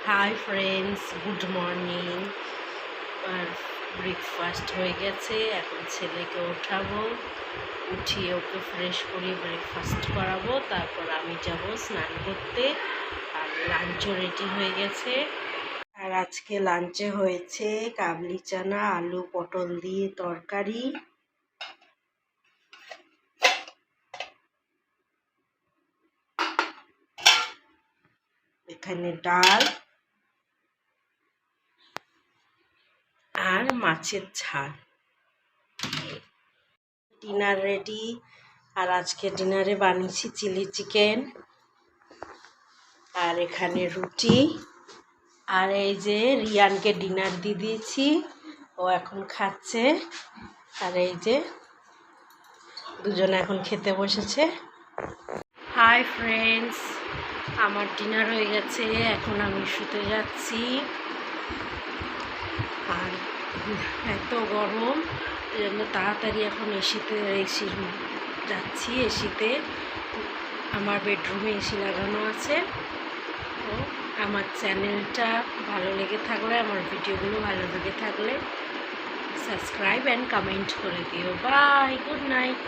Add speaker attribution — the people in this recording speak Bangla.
Speaker 1: High friends, good morning. আর ব্রেকফাস্ট হয়ে গেছে। এখন ছেলেকে ওঠাবো, উঠিয়ে ওকে ফ্রেশ করিয়ে ব্রেকফাস্ট করাবো। তারপর আমি যাব স্নান করতে। আর লাঞ্চও রেডি হয়ে গেছে। আর আজকে লাঞ্চে হয়েছে কাবলি চানা, আলু পটল দিয়ে তরকারি, এখানে ডাল আর মাছের ঝাল। Dinner ready. আর আজকে ডিনারে বানিয়েছি চিলি চিকেন, আর এখানে রুটি। আর এই যে রিয়ানকে ডিনার দিয়ে দিয়েছি, ও এখন খাচ্ছে। আর এই যে দুজনে এখন খেতে বসেছে। হাই ফ্রেন্ডস, আমার ডিনার হয়ে গেছে, এখন আমি শুতে যাচ্ছি। আর এত গরম, এই জন্য তাড়াতাড়ি এখন এসিতে যাচ্ছি। এসিতে আমার বেডরুমে এসি লাগানো আছে। তো আমার চ্যানেলটা ভালো লেগে থাকলে, আমার ভিডিওগুলো ভালো লেগে থাকলে সাবস্ক্রাইব অ্যান্ড কমেন্ট করে দিও। Bye, good night.